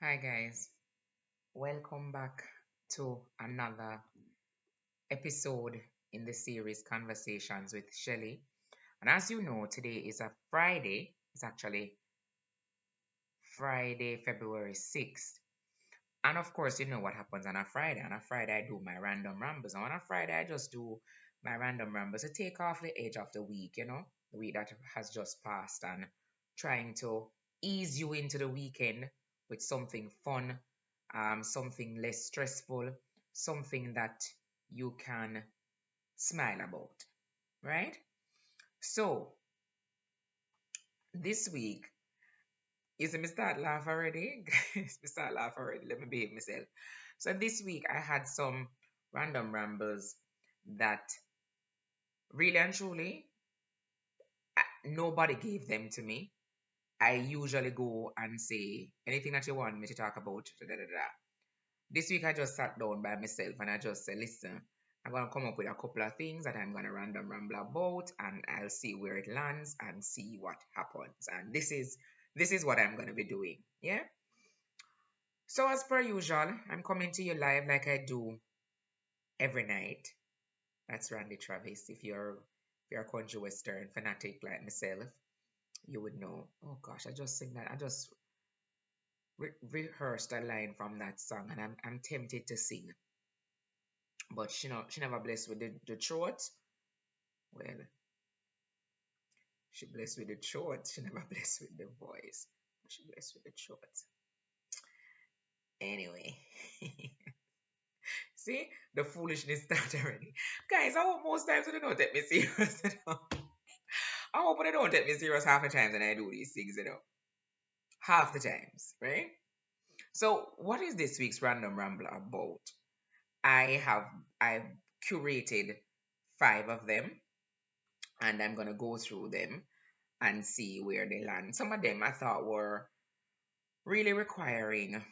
Hi, guys. Welcome back to another episode in the series Conversations with Shelly. And as you know, today is a Friday. It's actually Friday, February 6th. And of course, you know what happens on a Friday. On a Friday, I do my random rambles. And on a Friday, I just do my random rambles to take off the edge of the week, the week that has just passed, and trying to ease you into the weekend with something fun, something less stressful, something that you can smile about, right? So this week, you see me start laugh already? Guys, me start laugh already. Let me behave myself. So this week I had some random rambles that really and truly nobody gave them to me. I usually go and say anything that you want me to talk about. Da, da, da, da. This week I just sat down by myself and I just said, listen, I'm gonna come up with a couple of things that I'm gonna random ramble about, and I'll see where it lands and see what happens. And this is what I'm gonna be doing. Yeah. So as per usual, I'm coming to you live like I do every night. That's Randy Travis. If you're a country western fanatic like myself, you would know. Oh gosh, I just sing that. I just rehearsed a line from that song, and I'm tempted to sing, but she never blessed with the throat. Well, she blessed with the throat. She never blessed with the voice. She blessed with the throat. Anyway, see the foolishness start already, guys. I hope most times they don't take me serious. I hope they don't take me serious half the times when I do these things. Half the times, right? So, what is this week's random ramble about? I have I've curated five of them, and I'm gonna go through them and see where they land. Some of them I thought were really requiring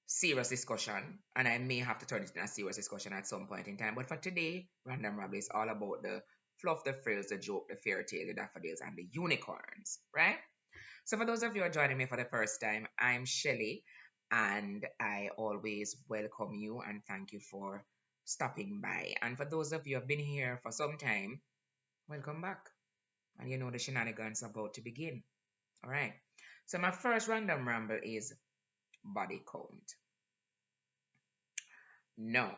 serious discussion, and I may have to turn it into a serious discussion at some point in time. But for today, random ramble is all about the fluff, the frills, the joke, the fairy tale, the daffodils, and the unicorns, right? So, for those of you who are joining me for the first time, I'm Shelly, and I always welcome you and thank you for stopping by. And for those of you who have been here for some time, welcome back. And you know the shenanigans are about to begin. All right. So, my first random ramble is body count. No,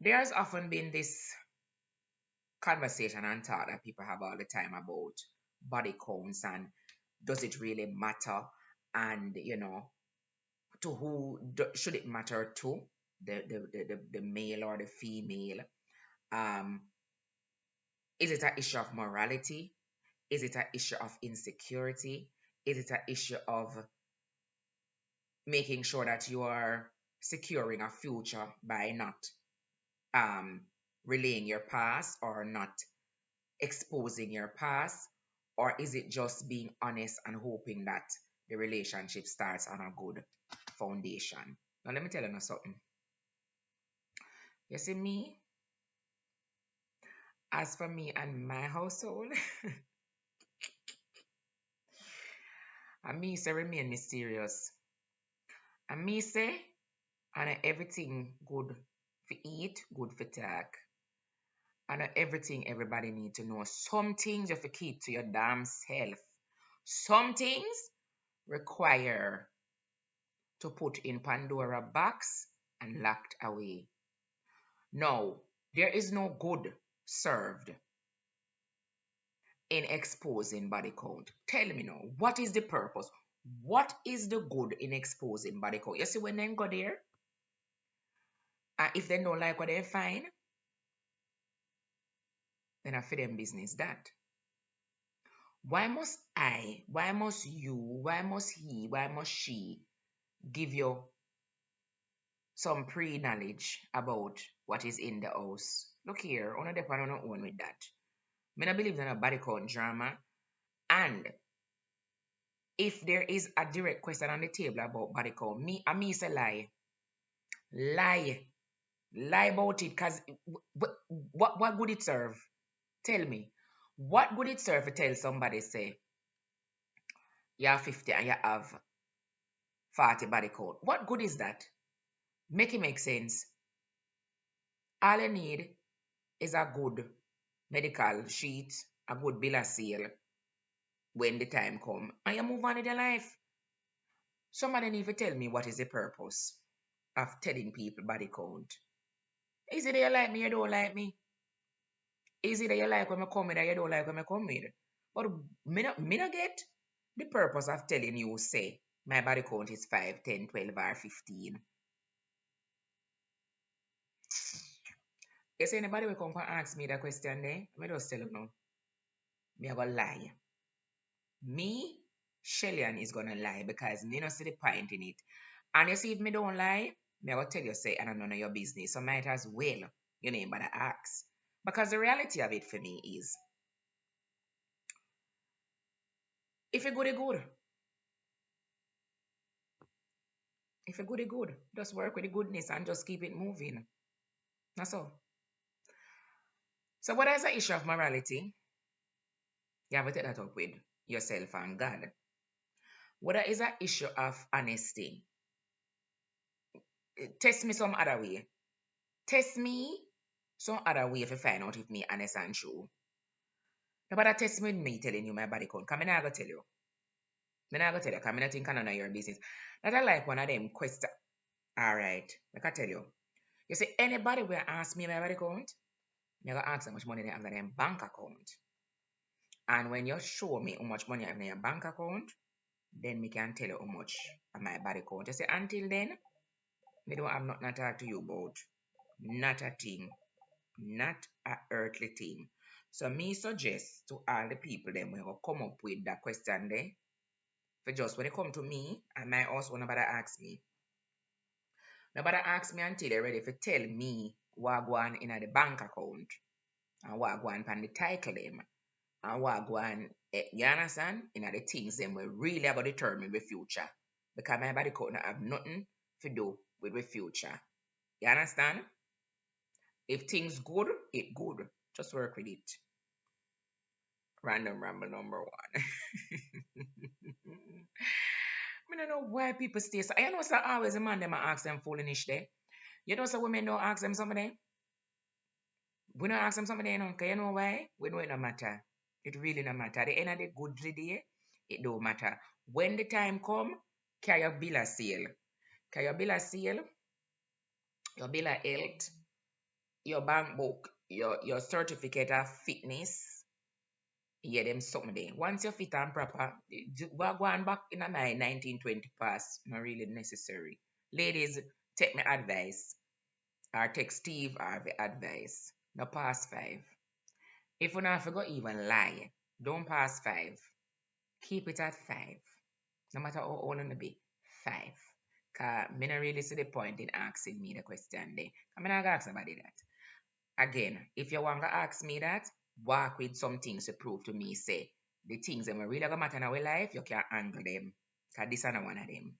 there's often been this conversation and thought that people have all the time about body counts and does it really matter? And to who should it matter to, the male or the female? um is it an issue of morality? Is it an issue of insecurity? Is it an issue of making sure that you are securing a future by not um relaying your past or not exposing your past? Or is it just being honest and hoping that the relationship starts on a good foundation? Now let me tell you something. You see me, as for me and my household, and me say remain mysterious. And me say, and everything good for eat, good for talk. And everything everybody need to know. Some things you have to keep to your damn self. Some things require to put in Pandora box and locked away. No, there is no good served in exposing body count. Tell me now, what is the purpose? What is the good in exposing body count? You see, when they go there, if they don't like what they find, then I feed them business that. Why must I, why must you, why must he, why must she give you some pre-knowledge about what is in the house? Look here, on a depend on own with that. Me not believe in a body count drama. And if there is a direct question on the table about body count, me say lie. Lie. Lie about it, because what would it serve? Tell me. What would it serve to tell somebody, say, You have 50 and you have 40 body count. What good is that? Make it make sense. All you need is a good medical sheet, a good bill of sale when the time come, and you move on with your life. Somebody need to tell me what is the purpose of telling people body count. Is it that you like me, you don't like me? Is it that you like when I come with or you don't like when I come with? But me not get the purpose of telling you, say, my body count is 5, 10, 12, or 15. You see anybody will come and ask me that question there, I just tell you no. Me I gonna lie. Me, Shellian is gonna lie because me not see the point in it. And you see, if me don't lie, me I will tell you, say, I don't know your business. So might as well, you know, but I ask. Because the reality of it for me is, if you good, you good. If you good, you good. Just work with the goodness and just keep it moving. That's all. So what is the issue of morality? You have to take that up with yourself and God. Whether is an issue of honesty, test me some other way. Test me some other way to find out if me honest and true. Nobody test me with me telling you my body count. Come in, I go tell you. Me not go tell you, because I not think I know your business. That I like one of them question. Alright, like I tell you. You see, anybody will ask me my body count, me go ask how much money they have in their bank account. And when you show me how much money you have in your bank account, then me can tell you how much of my body count. You see, until then, me don't have nothing to talk to you about. Not a thing. Not a earthly thing. So me suggest to all the people them will come up with that question there. For just when they come to me, and my also nobody ask me. Nobody ask me until they're ready to tell me what go on in the bank account and what go on pan the title them and what go on, you understand? In the things them will really about determine the future. Because my body count not have nothing to do with the future. You understand? If things good, it good. Just work with it. Random ramble number one. I don't know why people stay so. I know so always a man them I ask them foolish there. You know so women don't ask them something. We don't ask them something, you know, because you know why? We know it no matter. It really no matter. At the end of the good day, it don't matter. When the time come, carry your bill of sale. Carry your bill of sale, your bill of health, your bank book, your certificate of fitness. Yeah, them something there. Once you're fit and proper, we're going back in my 1920 past. Not really necessary. Ladies, take my advice. Or take Steve or the advice. No past 5. If you not forgot even lie, don't pass 5. Keep it at 5. No matter how old you be. 5. Cause me not really see the point in asking me the question there. I'm not gonna ask somebody that. Again, if you want to ask me that, walk with some things to prove to me, say, the things that really gonna matter in our life, you can angle them. Cause this is not one of them.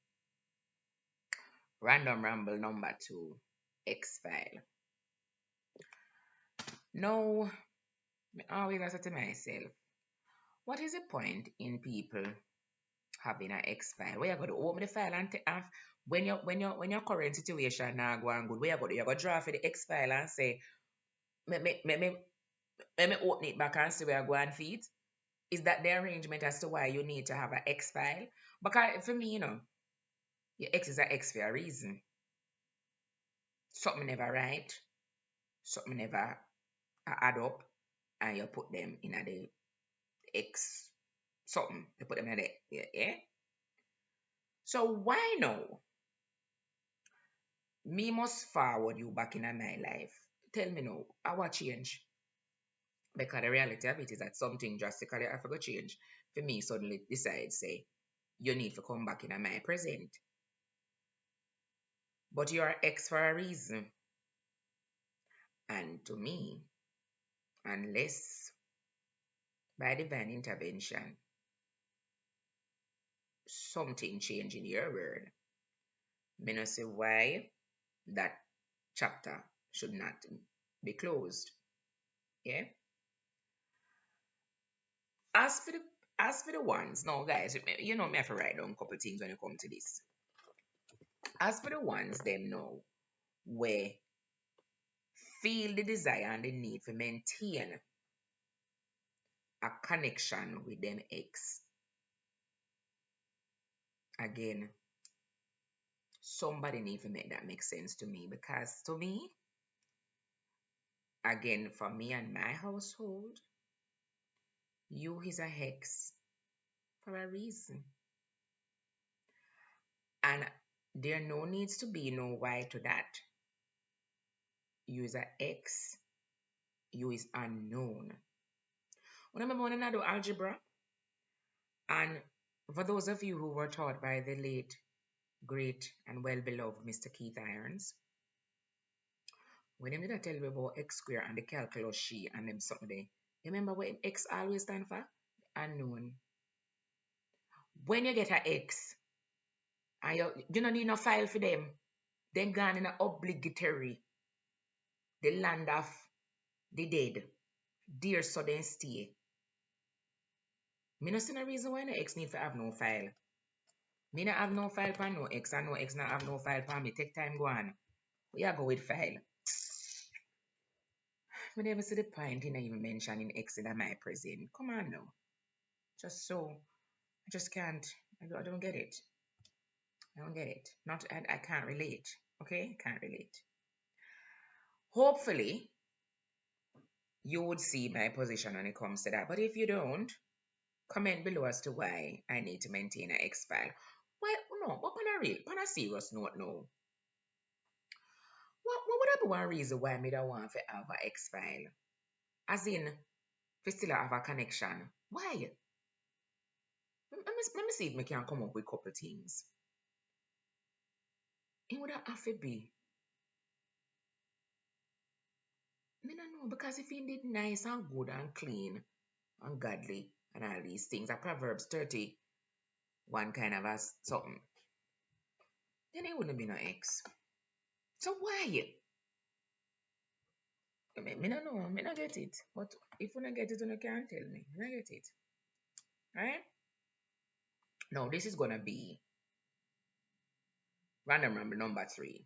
Random ramble number 2. X-File. No, I always answer to myself, what is the point in people having an X file? Where you going to open the file and take off when your current situation now going good? Where you going to draw for the X file and say, me open it back and see where I go and feed? Is that the arrangement as to why you need to have an X file? Because for me, your X is an X for a reason. Something never right, something never add up, and you put them in the X something. You put them in the yeah. So why no? Me must forward you back in my life. Tell me now, I will change. Because the reality of it is that something drastically I forgot change. For me, suddenly decide, say, you need to come back in my present. But you're X for a reason. And to me, unless by divine intervention, something change in your world, me not say why that chapter should not be closed. Yeah. As for the As for the ones, no, guys, you know me have to write down a couple things when it comes to this. As for the ones, them know where feel the desire and the need to maintain a connection with them ex. Again, somebody need to make that make sense to me because to me, again, for me and my household, you is a hex for a reason. And there no needs to be no why to that. You is a X, you is unknown. Remember when I do algebra? And for those of you who were taught by the late, great, and well beloved Mr. Keith Irons, when him did I tell you about X square and the calculus sheet and them something there, remember what X always stand for? Unknown. When you get a X, and you don't need no file for them, then gone in a obligatory, the land of the dead. Dear so then stay. Me no see no reason why no X need to have no file. Me not have no file for no X and no X not have no file for me. Take time go on. We are go with file. Me never see the point in even mentioning X in my present. Come on now. Just so I just can't I don't get it. I don't get it. Not I can't relate. Okay? Can't relate. Hopefully you would see my position when it comes to that. But if you don't, comment below as to why I need to maintain an X file. Why no, but on a serious note no. What would be one reason why me don't want to have a X file? As in, we still have a connection. Why? Let me see if we can come up with a couple things. It would have to be. I don't know, because if he did nice and good and clean and godly and all these things, a Proverbs 30, one kind of a something, then it wouldn't be no X. So why? Me don't know, me not get it. But if you don't get it, you can't tell me. I get it. Right? Now, this is going to be random ramble number 3.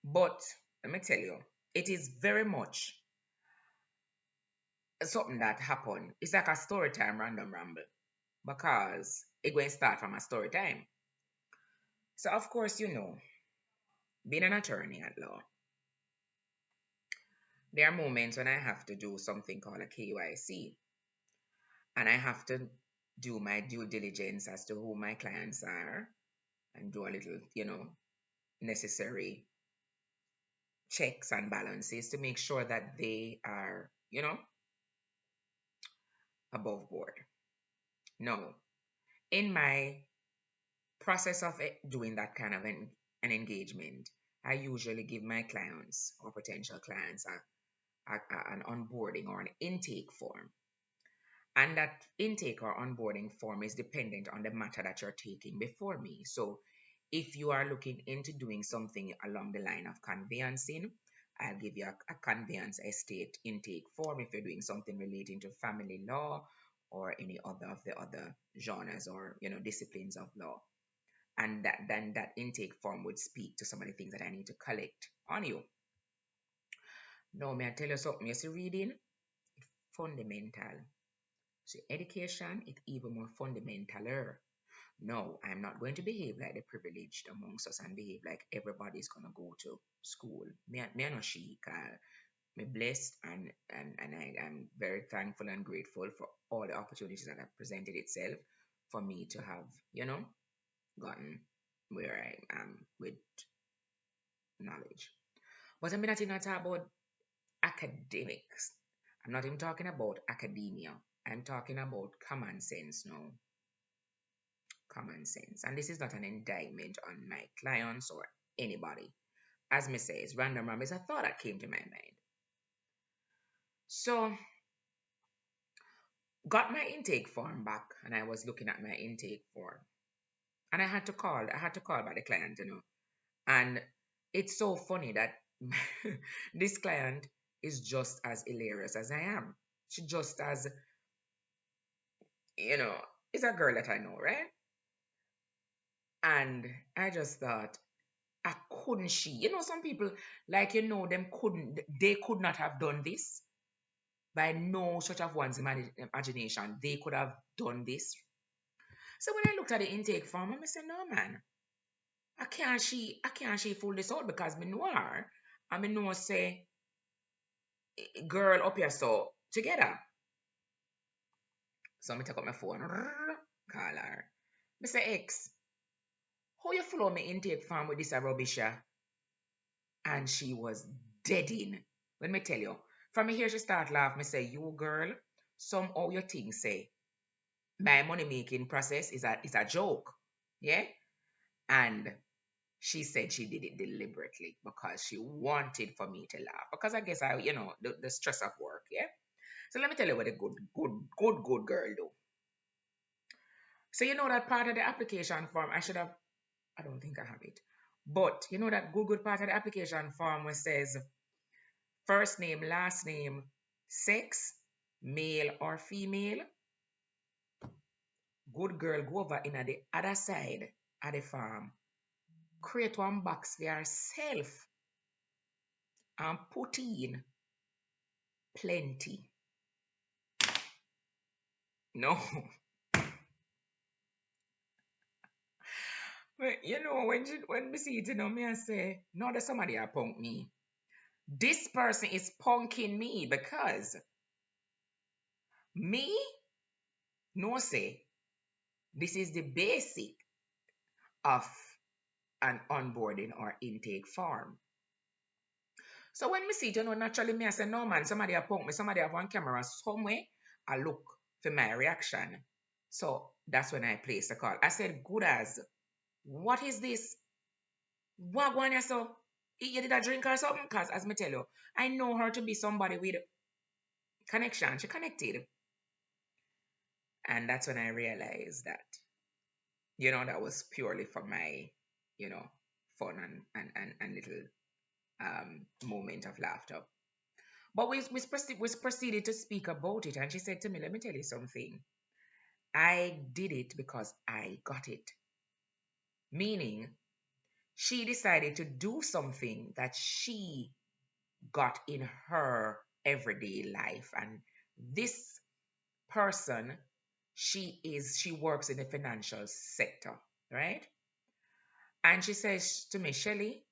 But let me tell you, it is very much something that happened. It's like a story time random ramble because it going to start from a story time. So, of course, you know, being an attorney at law, there are moments when I have to do something called a KYC and I have to do my due diligence as to who my clients are and do a little, necessary checks and balances to make sure that they are, above board. No, in my process of doing that kind of an engagement, I usually give my clients or potential clients an onboarding or an intake form. And that intake or onboarding form is dependent on the matter that you're taking before me. So if you are looking into doing something along the line of conveyancing, I'll give you a conveyance estate intake form if you're doing something relating to family law or any other of the other genres or disciplines of law. And that intake form would speak to some of the things that I need to collect on you. Now, may I tell you something? You see, reading, fundamental. So education is even more fundamentaler. No, I'm not going to behave like the privileged amongst us and behave like everybody's gonna go to school. Me and she, me blessed and I am very thankful and grateful for all the opportunities that have presented itself for me to have, gotten where I am with knowledge. But I'm not even talking about academics. I'm not even talking about academia. I'm talking about common sense now. Common sense. And this is not an indictment on my clients or anybody. As me says, random ram is a thought that came to my mind. So got my intake form back and I was looking at my intake form. And I had to call by the client, And it's so funny that this client is just as hilarious as I am. She just as you know, it's a girl that I know, right? And I just thought, couldn't she? Some people, like, they could not have done this by no stretch of one's imagination. They could have done this. So when I looked at the intake form, I said, no, man, I can't she fool this out because me know her. I me know say, girl up here, so together. So I take up my phone, call her. Mr. X, how you follow me intake form with this a rubbish? And she was dead in. Let me tell you, from here she start laugh. Me say, you girl, somehow your thing say my money making process is a joke. Yeah? And she said she did it deliberately because she wanted for me to laugh. Because I guess the stress of work, yeah? So let me tell you what a good girl do. So that part of the application form, I don't think I have it. But that good part of the application form where says first name, last name, sex, male or female. Good girl, go over in at the other side of the farm. Create one box for yourself and put in plenty. No. But when we see it, me I say, no, that somebody a punk me. This person is punking me because me no say this is the basic of an onboarding or intake form. So when me see it, naturally me I say, no man, somebody a punk me, somebody have one camera somewhere. I look for my reaction. So that's when I placed the call. I said, good as, what is this? What one you so? You did a drink or something? Because as me tell you, I know her to be somebody with connection. She connected. And that's when I realized that, that was purely for my, you know, fun and little moment of laughter. But we proceeded to speak about it, and she said to me, let me tell you something. I did it because I got it. Meaning, she decided to do something that she got in her everyday life. And this person, she works in the financial sector, right? And she says to me, Shelly,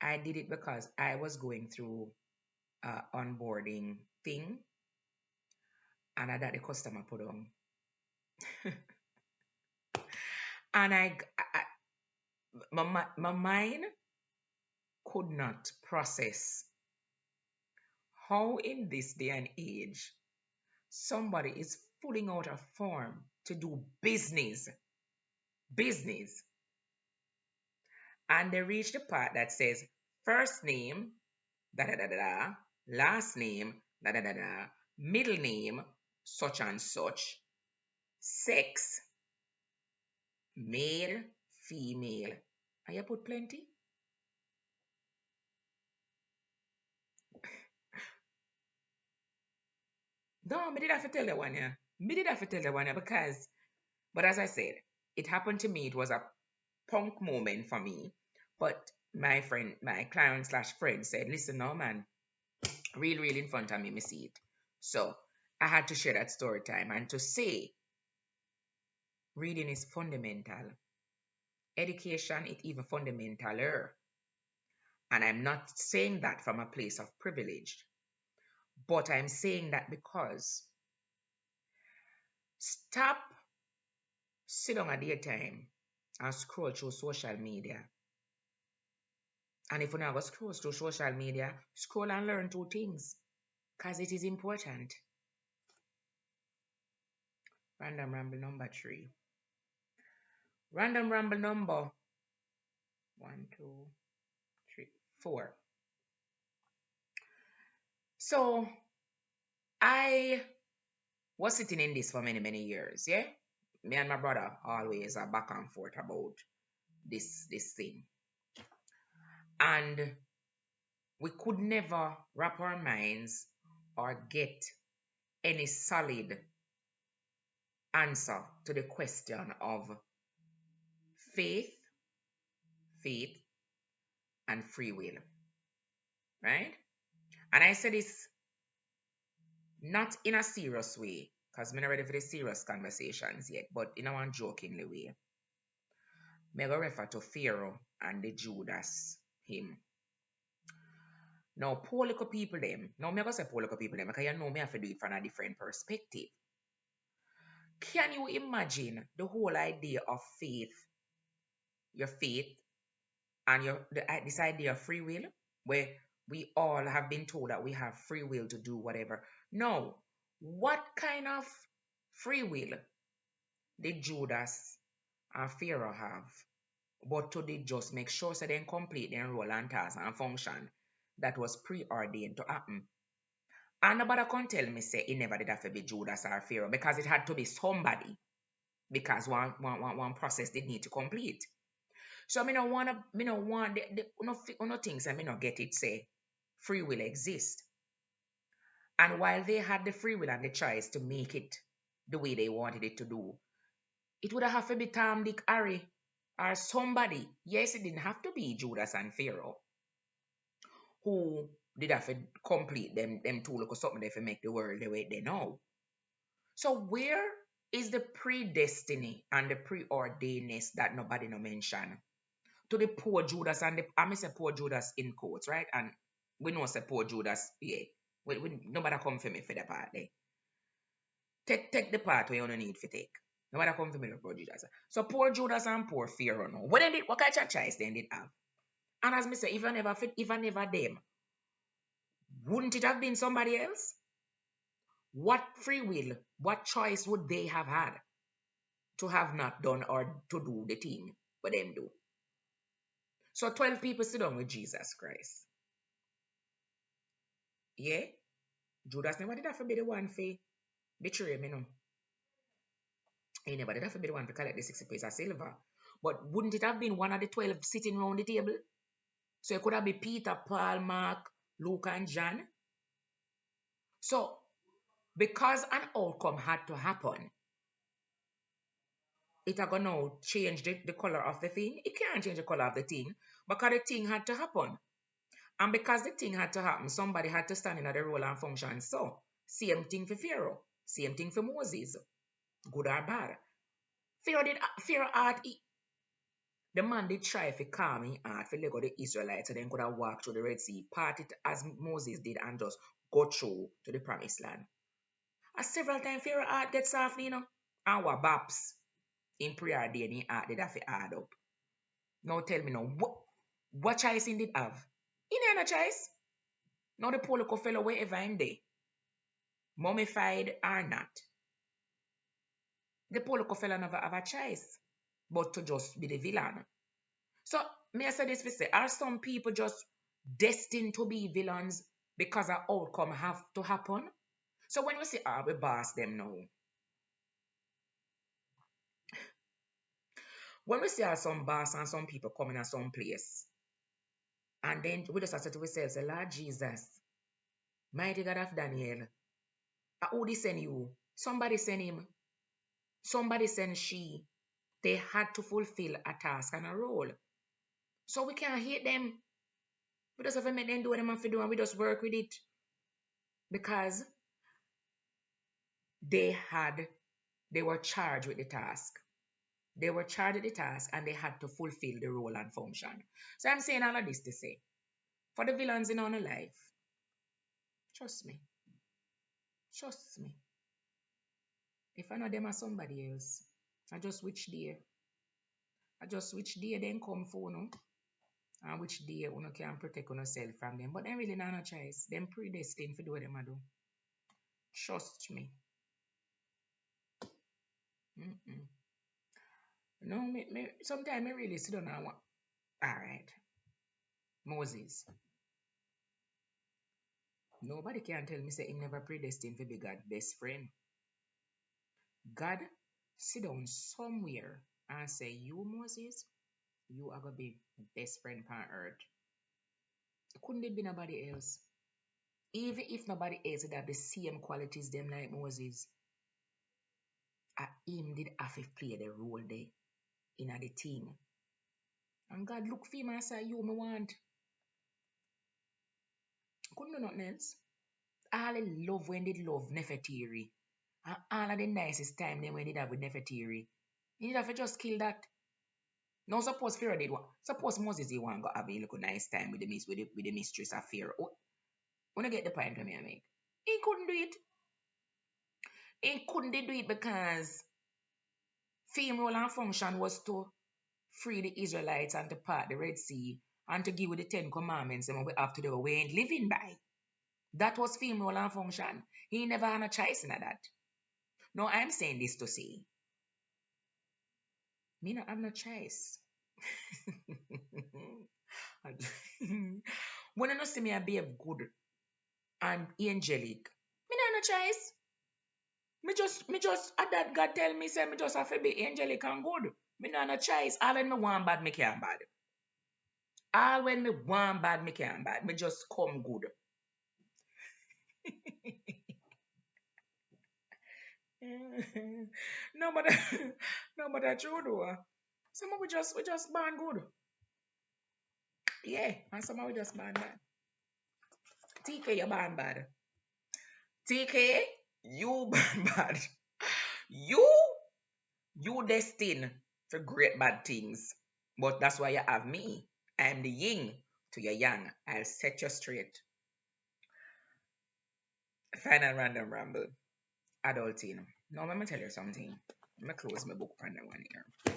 I did it because I was going through onboarding thing and I got the customer put on. And my mind could not process how in this day and age somebody is filling out a form to do business, and they reach the part that says first name, da da da da da, last name, da da da da, middle name, such and such, sex, male, female. And you put plenty? No, me did have to tell that one, yeah. Me did have to tell that one, yeah, because, but as I said, it happened to me. It was a punk moment for me. But my client slash friend said, listen, no, man, real in front of me, me see it. So I had to share that story time and to say reading is fundamental. Education is even fundamentaler. And I'm not saying that from a place of privilege, but I'm saying that because stop sit down at daytime and scroll through social media. And if you now go scroll through social media, scroll and learn two things because it is important. Random ramble number 3. Random ramble number 1, 2, 3, 4. So I was sitting in this for many years, yeah. Me and my brother always are back and forth about this thing, and we could never wrap our minds or get any solid answer to the question of faith, faith, and free will, right? And I say this not in a serious way, because I'm not ready for the serious conversations yet, but in a one jokingly way. Me go refer to Pharaoh and the Judas him. Now, poor little people them. Now, me go say poor little people them because you know me have to do it from a different perspective. Can you imagine the whole idea of faith, your faith, and this idea of free will, where we all have been told that we have free will to do whatever? No, what kind of free will did Judas and Pharaoh have? But to they just make sure so they complete their role and task and function that was preordained to happen. And nobody can tell me say it never did have to be Judas or Pharaoh because it had to be somebody because one process did need to complete. So me no want no things and me no get it say free will exist. And while they had the free will and the choice to make it the way they wanted it to do, it would have to be Tom, Dick, Harry, or somebody. Yes, it didn't have to be Judas and Pharaoh who did have to complete them two look something they for make the world the way they know. So where is the predestiny and the preordainedness that nobody no mention? To the poor Judas and the I say poor Judas in quotes, right? And we know say poor Judas, yeah. Nobody come for me for the part there. Take the part where you don't need to take. Nobody come for me for poor Judas. So poor Judas and poor Pharaoh no. What kind of choice they did have? And as me say, if I never fit, if I never them, wouldn't it have been somebody else? What free will, what choice would they have had to have not done or to do the thing what them do? So 12 people sit down with Jesus Christ. Yeah? Judas never did have to be the one for betray me, no. He never did have to be the one to collect the 60 pieces of silver. But wouldn't it have been one of the 12 sitting around the table? So it could have been Peter, Paul, Mark, Luke, and John. So because an outcome had to happen, it are gonna now change the color of the thing. It can't change the color of the thing because the thing had to happen. And because the thing had to happen, somebody had to stand in the role and function. So, same thing for Pharaoh, same thing for Moses, good or bad. Pharaoh art, the man did try to calm his heart for let go the Israelites so then could have walked through the Red Sea, part it as Moses did and just go through to the promised land. And several times Pharaoh heart gets soft, and what baps in prayer day and he heart did have to add up. Now tell me now, what choice he did have? He had no choice. Now the poor little fellow wherever in there, mummified or not, the poor little fellow never have a choice but to just be the villain. So may I say this for say, are some people just destined to be villains because an outcome have to happen? So when you say, we boss them now. When we see some boss and some people coming at some place, and then we just have to say to ourselves, Lord Jesus, mighty God of Daniel, who did send you? Somebody send him. Somebody send she. They had to fulfill a task and a role. So we can't hate them. We just have to make them do what they have to do and we just work with it. Because they were charged with the task. They were charged with the task and they had to fulfill the role and function. So I'm saying all of this to say, for the villains in our life, trust me. Trust me. If I know them as somebody else, I just which day then come for no, and which day you can protect yourself from them. But they really not no choice. Them predestined for do what them do. Trust me. Mm-mm. No, sometimes I really sit down and want. All right, Moses. Nobody can tell me say him never predestined to be God's best friend. God sit down somewhere and say, you Moses, you are gonna be best friend on earth. Couldn't it be nobody else? Even if nobody else would have the same qualities them like Moses, him did have to play the role there in the team. And God look for him and say, you me want. Couldn't do nothing else. All I love when they love Nefertiri. And all of the nicest time then when they have with Nefertiri. You need have to just kill that. Now suppose Pharaoh did one. Suppose Moses did one got have a little nice time with the mistress of Pharaoh. Oh, when I get the point from me, I make. He couldn't do it. He couldn't do it because fame role and function was to free the Israelites and to part the Red Sea and to give with the Ten Commandments and we have to do we ain't living by. That was fame role and function. He never had a choice in that. No, I'm saying this to say, me not have no choice. When you see me I behave good and angelic, me not have no choice. Me just, at that God tell me, say, me just have to be angelic and good. Me not have no choice. All when me want bad, me can't bad. All when me want bad, me can't bad. Me just come good. No, but no, but that's true though. Some of we just born good. Yeah, and some of we just born bad. TK, you born bad. TK, you born bad. You you destined for great bad things. But that's why you have me. I'm the yin to your yang. I'll set you straight. Final random ramble. Adulting. Now let me tell you something. Let me close my book on that one here.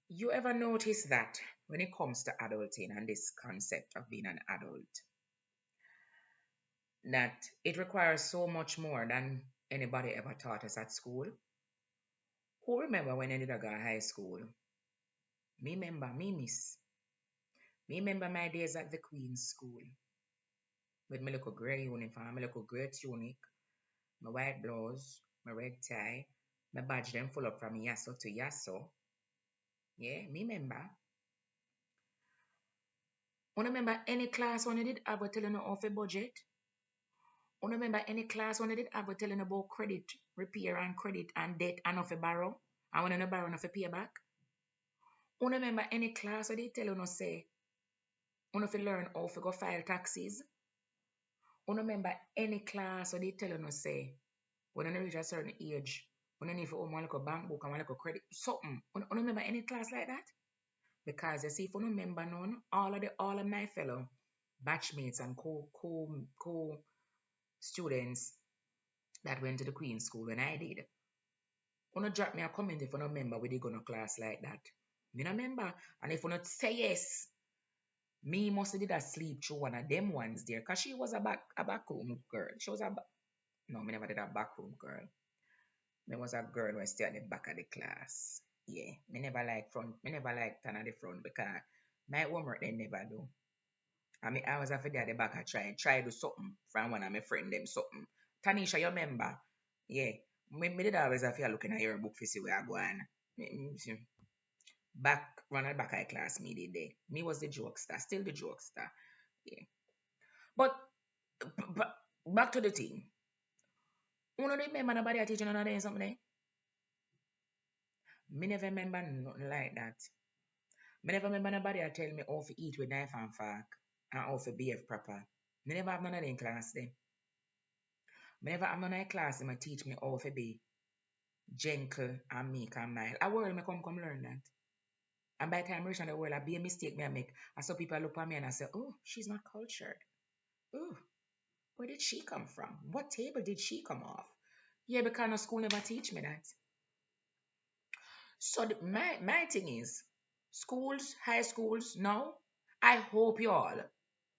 You ever notice that when it comes to adulting and this concept of being an adult, that it requires so much more than anybody ever taught us at school? Who remember when I did go to high school? Me remember, me miss. Me remember my days at the Queen's School with my little grey uniform, my little grey tunic, my white blouse, my red tie, my badge them full up from Yasso to Yasso. Yeah, me remember. You remember any class when you did have telling you off a budget? You remember any class when you did have telling you about credit, repair and credit and debt and off a borrow? And when you borrow enough a pay back? You remember any class where they tell you say, you know, learn how to go file taxes? You remember any class where they tell you say, when you reach a certain age, when you need to own one like a bank book and one like a credit, something. You remember any class like that? Because you see, if you don't remember none, all of my fellow batchmates and co students that went to the Queen School when I did, you drop me a comment if you don't remember we did go to class like that. You don't remember? And if you not say yes, me must have did a sleep through one of them ones there, cause she was a backroom girl. She was no, me never did a backroom girl. Me was a girl who stay at the back of the class. Yeah, me never like stand at the front because my homework they never do. I mean, I was after at the back, I try do something from one of my friend them something. Tanisha, you remember? Yeah. Me did always have to looking at your book to see where I go on. Back, run at back of class, me did there. Me was the jokester, still the jokester. Yeah. But, but back to the thing. You don't remember nobody teaching another something? Me never remember nothing like that. Me never remember nobody tell me how to eat with knife and fork and how to behave proper. Me never have none of them class then. Me never have none of the class them teach me how to be gentle and meek and mild. A world me come learn that. And by the time I reach on the world, I be a mistake me I make. I saw people look at me and I say, oh, she's not cultured. Oh, where did she come from? What table did she come off? Yeah, because no school never teach me that. So my thing is, schools, high schools, now, I hope you all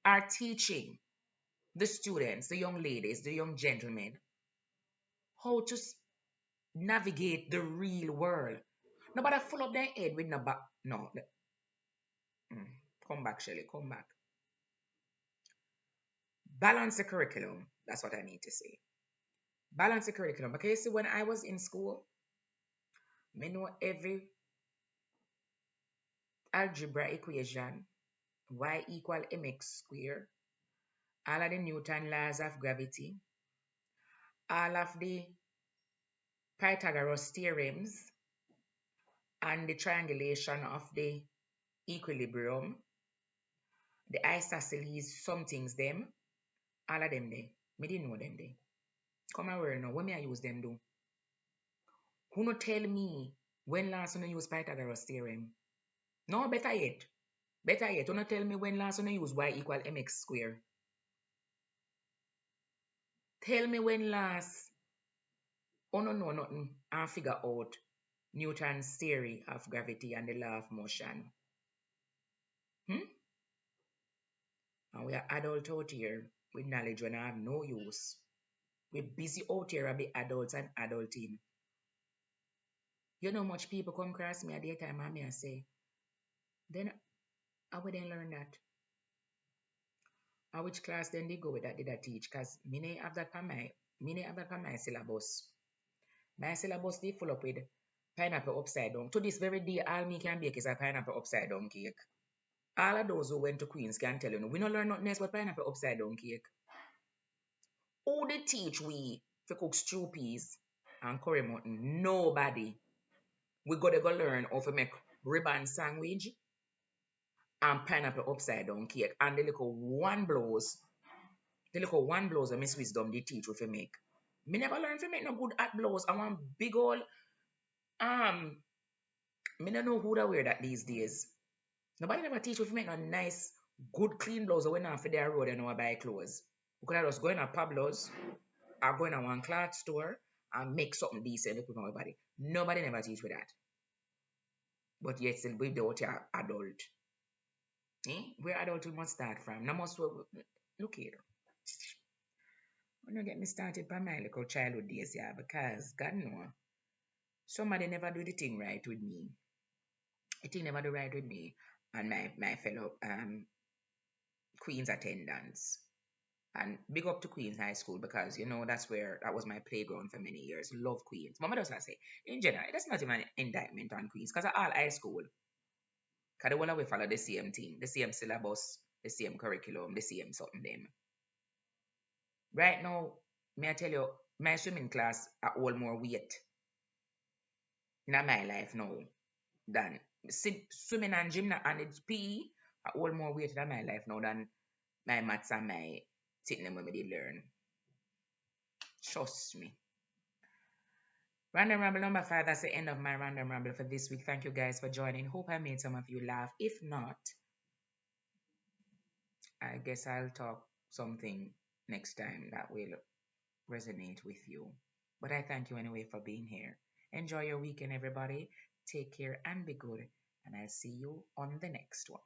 are teaching the students, the young ladies, the young gentlemen, how to navigate the real world. Nobody full up their head with no back. No. Mm, come back, Shelly. Come back. Balance the curriculum. That's what I need to say. Balance the curriculum. Because you see, when I was in school, I know every algebra equation, y equal mx square, all of the Newton laws of gravity, all of the Pythagoras theorems, and the triangulation of the equilibrium, the isosceles, some things them, all of them there. Me didn't know them there. Come over now, when me I use them do? Who no tell me when last one I use Pythagoras theorem? No, better yet. Better yet, who no tell me when last one I use y equal mx square? Tell me when last, oh no, no, nothing, and figure out Newton's theory of gravity and the law of motion. Hmm? And we are adult out here with knowledge when I have no use. We're busy out here a bit adults and adulting. You know much people come across me at the time and me I say, then how would they learn that? Or which class then they go with that did I teach? Cause me have that on my syllabus. My syllabus they full up with pineapple upside down. To this very day, all me can bake is a pineapple upside down cake. All of those who went to Queens can tell you, no, we don't learn nothing else but pineapple upside down cake. Who they teach we to cook stew peas and curry mutton? Nobody. We gotta go learn how to make ribbon sandwich and pineapple upside down cake. And the little one blows of Miss Wisdom they teach we to make. Me never learn to make no good at blows. I want big old um me don't know who that wear that these days. Nobody never teach we to make a nice, good clean blouse when off for their road and know buy clothes. We could have just go in a Pablo's or go in a one cloth store and make something decent to put on my body. Nobody never teach me that. But yet still we do your adult. Where adult we must start from. No must look here. When you get me started by my little childhood days, yeah, because God know somebody never do the thing right with me. The thing never do right with me and my fellow Queen's attendants. And big up to Queens High School because you know that was my playground for many years. Love Queens. Mama does not say in general, that's not even an indictment on Queens because all high school. Because the one we follow the same thing, the same syllabus, the same curriculum, the same something them. Right now, may I tell you, my swimming class are all more weight in my life now than swimming and gym and it's PE are all more weight in my life now than my maths and my sitting them when we did learn. Trust me. Random Ramble number 5, that's the end of my Random Ramble for this week. Thank you guys for joining. Hope I made some of you laugh. If not, I guess I'll talk something next time that will resonate with you. But I thank you anyway for being here. Enjoy your weekend, everybody. Take care and be good. And I'll see you on the next one.